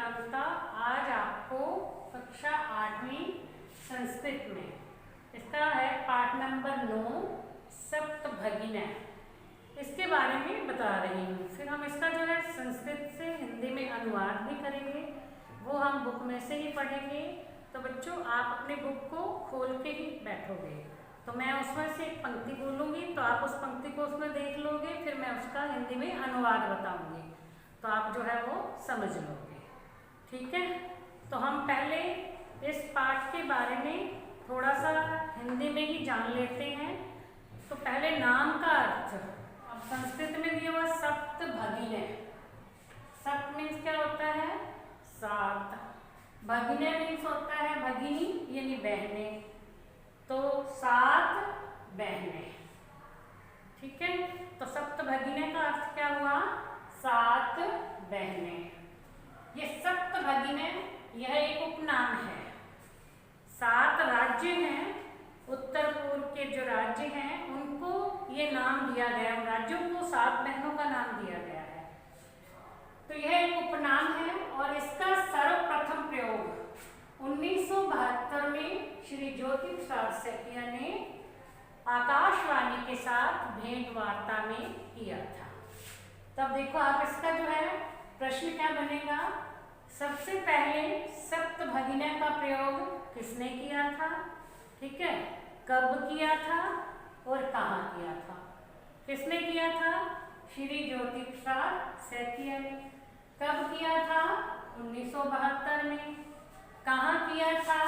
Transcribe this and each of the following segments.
कांता। आज आपको कक्षा 8वीं संस्कृत में इसका है पाठ नंबर 9 सप्तभगिनी, इसके बारे में बता रही हूँ। फिर हम इसका जो है संस्कृत से हिंदी में अनुवाद भी करेंगे, वो हम बुक में से ही पढ़ेंगे। तो बच्चों आप अपने बुक को खोल के ही बैठोगे, तो मैं उसमें से एक पंक्ति बोलूँगी तो आप उस पंक्ति को उसमें देख लोगे, फिर मैं उसका हिंदी में अनुवाद बताऊँगी तो आप जो है वो समझ लोगे। ठीक है, तो हम पहले इस पाठ के बारे में थोड़ा सा हिंदी में ही जान लेते हैं। तो पहले नाम का अर्थ, अब संस्कृत में दिया हुआ सप्तभगिनी। सप्त मीन्स क्या होता है? सात। भगिनी मीन्स होता है भगिनी यानी बहनें, तो 7 बहनें। ठीक है, तो सप्तभगिनी का अर्थ क्या हुआ? 7 बहनें। ये सप्तभगिनी यह एक उपनाम है। 7 राज्य हैं, उत्तर पूर्व के जो राज्य हैं उनको ये नाम दिया गया, उन राज्यों को 7 बहनों का नाम दिया गया है। तो यह एक उपनाम है और इसका सर्वप्रथम प्रयोग 1972 में श्री ज्योति प्रसाद सैकिया ने आकाशवाणी के साथ भेंट वार्ता में किया था। तब देखो आप इसका जो है प्रश्न क्या बनेगा। सबसे पहले सप्तभगिनी का प्रयोग किसने किया था? ठीक है, कब किया था और कहाँ किया था? किसने किया था? श्री ज्योति प्रसाद सैकिया ने। कब किया था? 1972 में। कहाँ किया था?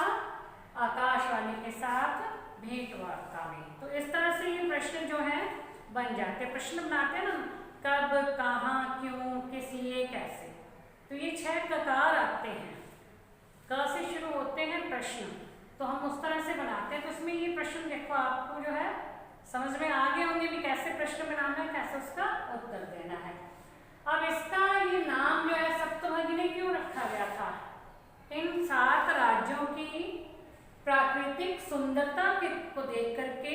आकाशवाणी के साथ भेंट वार्ता में। तो इस तरह से ये प्रश्न जो है बन जाते, प्रश्न बनाते हैं ना, कब, कहाँ, क्यों, किस, ये, कैसे। तो ये 6 ककार आते हैं, क से शुरू होते हैं प्रश्न, तो हम उस तरह से बनाते हैं। तो इसमें ये प्रश्न देखो आपको जो है समझ में आ गए होंगे भी कैसे प्रश्न बनाना है, कैसे उसका उत्तर देना है। अब इसका ये नाम जो है सप्तभगिनी क्यों रखा गया था? इन 7 राज्यों की प्राकृतिक सुंदरता को देख करके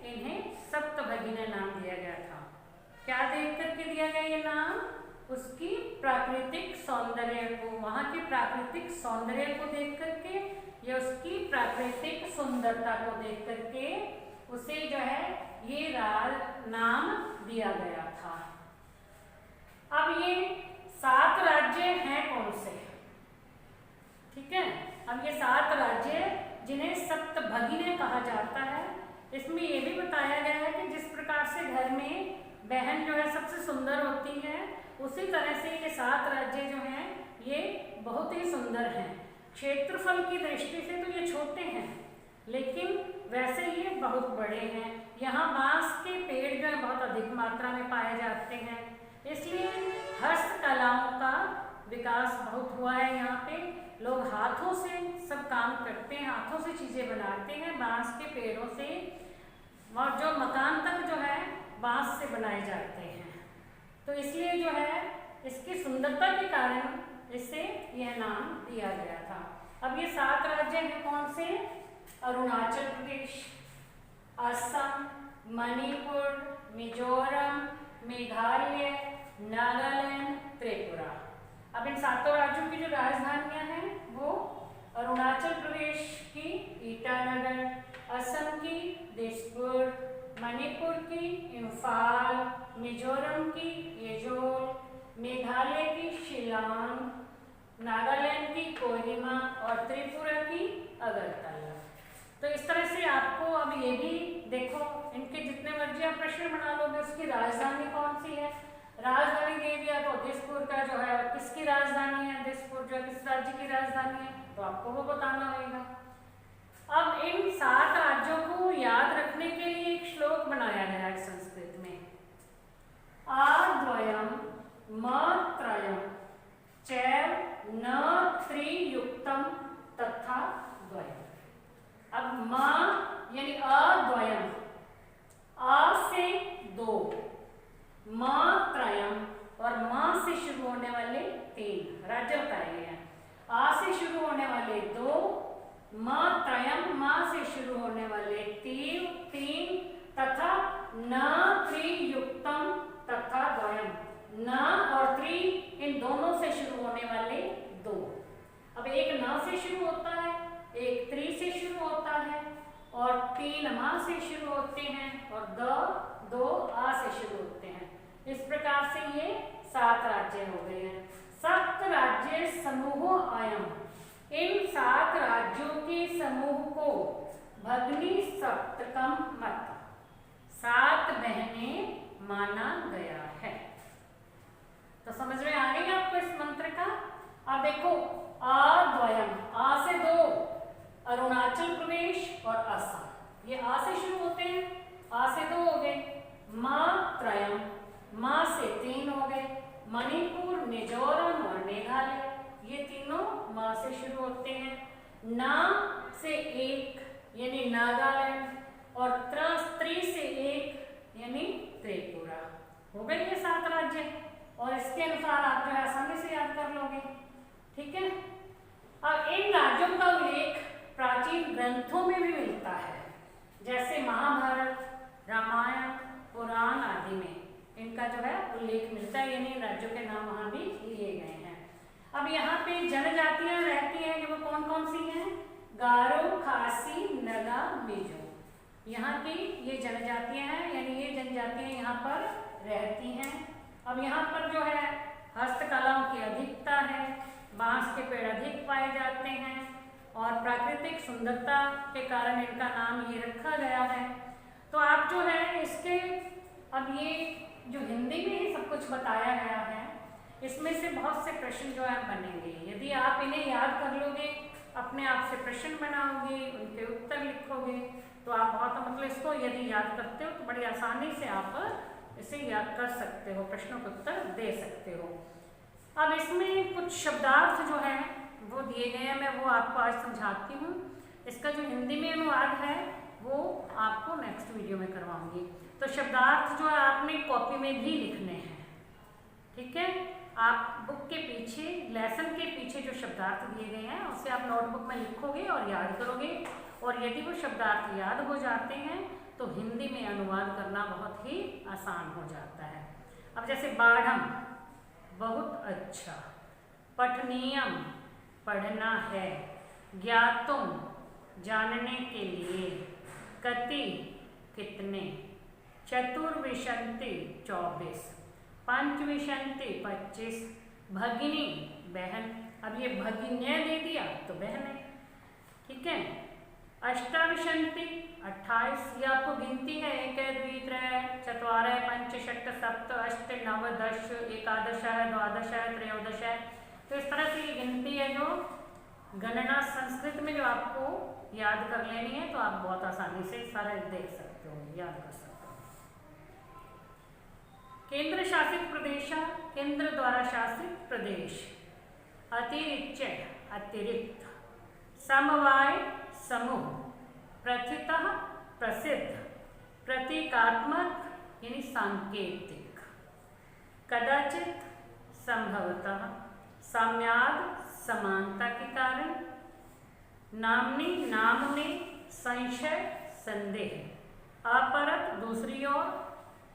इन्हें सप्तभगिनी नाम दिया गया था। क्या देख करके दिया गया ये नाम? उसकी प्राकृतिक सौंदर्य को, वहाँ के प्राकृतिक सौंदर्य को देख करके या उसकी प्राकृतिक सुंदरता को देख करके उसे जो है ये नाम दिया गया था। अब ये 7 राज्य हैं कौन से? ठीक है, अब ये 7 राज्य जिन्हें सप्तभगिनी कहा जाता है, इसमें ये भी बताया गया है कि जिस प्रकार से घर में बहन जो है सबसे सुंदर होती है, उसी तरह से ये 7 राज्य जो हैं ये बहुत ही सुंदर हैं। क्षेत्रफल की दृष्टि से तो ये छोटे हैं, लेकिन वैसे ये बहुत बड़े हैं। यहाँ बांस के पेड़ जो है बहुत अधिक मात्रा में पाए जाते हैं, इसलिए हस्तकलाओं का विकास बहुत हुआ है। यहाँ पे लोग हाथों से सब काम करते हैं, हाथों से चीज़ें बनाते हैं, बांस के पेड़ों से, और जो मकान तक जो है बांस से बनाए जाते हैं। तो इसलिए जो है इसकी सुंदरता के कारण इसे यह नाम दिया गया था। अब ये 7 राज्य हैं कौन से? अरुणाचल प्रदेश, असम, मणिपुर, मिजोरम, मेघालय, नागालैंड, त्रिपुरा। अब इन 7 राज्यों की जो राजधानियां हैं वो अरुणाचल प्रदेश की ईटानगर, असम की दिसपुर, मणिपुर की इम्फाल, मिजोरम की ऐज़ोल, मेघालय की शिलांग, नागालैंड की कोहिमा और त्रिपुरा की अगरतला। तो इस तरह से आपको अब ये भी देखो, इनके जितने मर्जी आप प्रश्न बना लोगे उसकी राजधानी कौन सी है। राजधानी दे दिया तो दिसपुर का जो है किसकी राजधानी है, दिसपुर जो किस राज्य की राजधानी है, तो आपको वो बताना होगा। अब इन 7 राज्यों को याद रखने के लिए एक श्लोक बनाया गया है संस्कृत में। आद्वयम मत्रयम चैव न त्रियुक्तम तथा द्वयम। अब म यानी अद्वयम, आ से 2, म त्रयम और म से शुरू होने वाले 3 राज्य बताए गए हैं। आ से शुरू होने वाले 2, म त्रयम, म से शुरू होने वाले 3 तथा न त्रियुक्तम तथा द्वयम, न और त्रि इन दोनों से शुरू होने वाले 2। अब एक न से शुरू होता है, एक त्रि से शुरू होता है और 3 मा से शुरू होते हैं और 2 आ से शुरू होते हैं। इस प्रकार से ये 7 राज्य हो गए हैं। सप्त राज्य समूह आयम, इन 7 राज्यों के समूह को भगनी सप्तकम मत, 7 बहनें माना गया है। तो समझ में आ गई आपको इस मंत्र का। अब देखो अद्वयम, आ से 2, अरुणाचल प्रदेश और असम, ये आ से शुरू होते हैं, आ से 2 हो गए। मात्रयम, मा से 3 हो गए, मणिपुर, मिजोरम और मेघालय, ये तीनों मा से शुरू होते हैं। ना से 1 यानी नागालैंड और त्रि से 1 यानी त्रिपुरा। हो गए ये 7 राज्य और इसके अनुसार आप जो है आसानी से याद कर लोगे। ठीक है। अब इन राज्यों का उल्लेख प्राचीन ग्रंथों में भी मिलता है, जैसे महाभारत, रामायण, पुराण आदि में इनका जो है उल्लेख मिलता है, यानी राज्यों के नाम वहां भी लिए गए हैं। अब यहाँ पे जनजातियां रहती हैं, जो कौन कौन सी हैं? गारो, खासी, नगा, मिजो, यहाँ की ये जनजातियां हैं, यानी ये जनजातियां यहाँ पर रहती हैं। अब यहाँ पर जो है हस्तकलाओं की अधिकता है, बांस के पेड़ अधिक पाए जाते हैं और प्राकृतिक सुंदरता के कारण इनका नाम ये रखा गया है। तो आप जो है इसके, अब ये जो हिंदी में ही सब कुछ बताया गया है, इसमें से बहुत से प्रश्न जो है बनेंगे। यदि आप इन्हें याद कर लोगे, अपने आप से प्रश्न बनाओगे, उनके उत्तर लिखोगे, तो आप बहुत मतलब इसको यदि याद करते हो तो बड़ी आसानी से आप इसे याद कर सकते हो, प्रश्नों के उत्तर दे सकते हो। अब इसमें कुछ शब्दार्थ जो है वो दिए गए हैं, मैं वो आपको आज समझाती हूँ। इसका जो हिंदी में अनुवाद है वो आपको नेक्स्ट वीडियो में करवाऊंगी। तो शब्दार्थ जो है आपने कॉपी में भी लिखने हैं। ठीक है, आप बुक के पीछे, लेसन के पीछे जो शब्दार्थ दिए गए हैं उसे आप नोटबुक में लिखोगे और याद करोगे, और यदि वो शब्दार्थ याद हो जाते हैं तो हिंदी में अनुवाद करना बहुत ही आसान हो जाता है। अब जैसे बाढ़म, बहुत अच्छा, पठनीयम, पढ़ना है, ज्ञातुम, जानने के लिए, कति, कितने, चतुर्विंशति, 24, पंचविंशति, 25, भगिनी, बहन। अब ये भगिन्या दे दिया तो बहन है। ठीक है। अष्टाविंशति, 28, ये आपको गिनती है, 1 2 3 4 5 6 7 8 9 10 एकादश है, द्वादश है, त्रयोदश है। तो इस तरह से ये गिनती है जो गणना संस्कृत में जो आपको याद कर लेनी है, तो आप बहुत आसानी से सारा देख सकते हो, याद कर सकते हो। केंद्र शासित प्रदेश, केंद्र द्वारा शासित प्रदेश। अतिरिक्त, अतिरिक्त, समवाय, समूह, प्रथितः, प्रसिद्ध, प्रतीकात्मक यानी सांकेतिक, कदाचित, संभवतः, साम्याद, समानता के कारण, नामनी, नाम में, संशय, संदेह, अपरत, दूसरी ओर,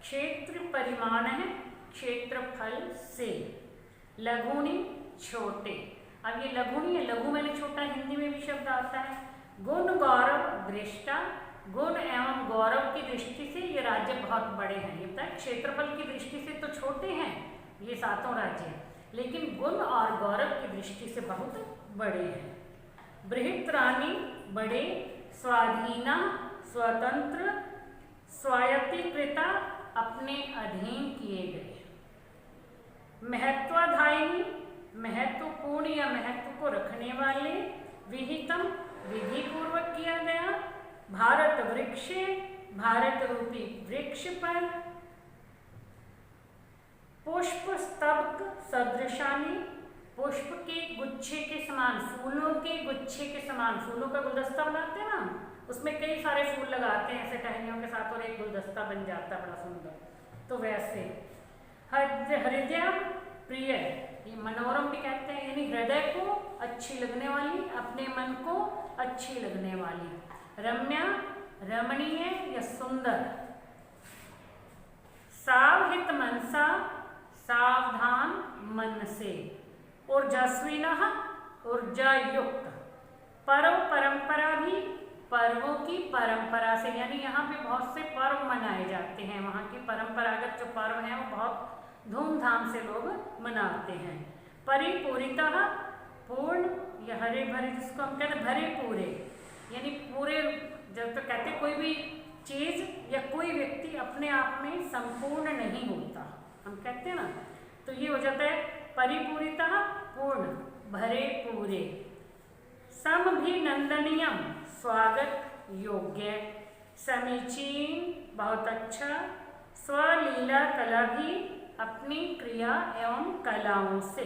क्षेत्र, परिमाण है, क्षेत्रफल से, लघुनी, छोटे। अब ये लघुनी है, लघु मैंने छोटा हिंदी में भी शब्द आता है। गुण, गौरव, दृष्टा, गुण एवं गौरव की दृष्टि से ये राज्य बहुत बड़े हैं। ये बताए क्षेत्रफल की दृष्टि से तो छोटे हैं ये 7 राज्य, लेकिन गुण और गौरव की दृष्टि से बहुत बड़े हैं। बृहत् रानी, बड़े, स्वाधीना, स्वतंत्र, स्वायत्तीकृता, अपने अधीन किए गए। महत्वाधायिनी, महत्वपूर्ण या महत्व को रखने वाले। विहितम, विधि पूर्वक किया गया। भारत वृक्षे, भारत रूपी वृक्ष पर। पुष्प स्तबक सदृशानी, पुष्प के गुच्छे के समान, फूलों के गुच्छे के समान। फूलों का गुलदस्ता बनाते हैं ना, उसमें कई सारे फूल लगाते हैं ऐसे टहनियों के साथ और एक गुलदस्ता बन जाता है बड़ा सुंदर, तो वैसे। हृदय प्रिय, ये मनोरम भी कहते हैं, यानी हृदय को अच्छी लगने वाली, अपने मन को अच्छी लगने वाली। रम्या, रमणीय या सुंदर। सावहित मनसा, सावधान मन से। ऊर्जस्विनः, ऊर्जा युक्त। पर्व परंपरा भी पर्वों की परंपरा से, यानी यहाँ पे बहुत से पर्व मनाए जाते हैं। वहाँ की परंपरागत जो पर्व हैं वो बहुत धूमधाम से लोग मनाते हैं। परिपूरितः पूर्ण या हरे भरे, जिसको हम कहते हैं भरे पूरे, यानी पूरे। जब तो कहते कोई भी चीज़ या कोई व्यक्ति अपने आप में संपूर्ण नहीं होता, हम कहते हैं ना, तो ये हो जाता है परिपूरितः पूर्ण, भरे पूरे। समभिनंदनीयम स्वागत योग्य, समीचीन बहुत अच्छा। स्वलीला कला भी अपनी क्रिया एवं कलाओं से,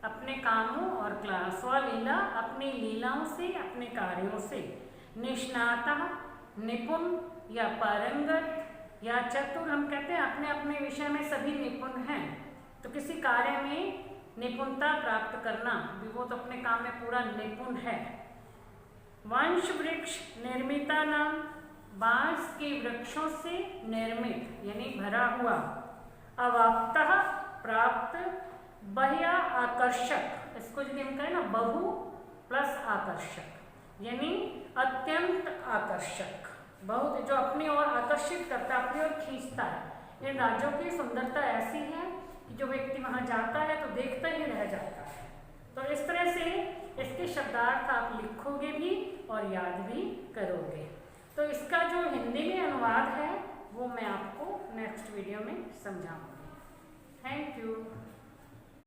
अपने कामों और कला, स्वलीला अपनी लीलाओं से, अपने कार्यों से। निष्णातः निपुण या पारंगत या चतुर, हम कहते हैं अपने अपने विषय में सभी निपुण हैं, तो किसी कार्य में निपुणता प्राप्त करना भी, वो तो अपने काम में पूरा निपुण है। वंश वृक्ष निर्मिता नाम, बांस के वृक्षों से निर्मित यानी भरा हुआ। अवाप्तः प्राप्त, बह्या आकर्षक, इसको यदि हम कहें ना बहु प्लस आकर्षक, यानी अत्यंत आकर्षक, बहुत जो अपनी ओर आकर्षित करता है, अपनी ओर खींचता है। इन राज्यों की सुंदरता ऐसी है कि जो व्यक्ति वहाँ जाता है तो देखता ही रह जाता है। तो इस तरह से इसके शब्दार्थ आप लिखोगे भी और याद भी करोगे। तो इसका जो हिंदी में अनुवाद है वो मैं आपको नेक्स्ट वीडियो में समझाऊंगी। Thank you.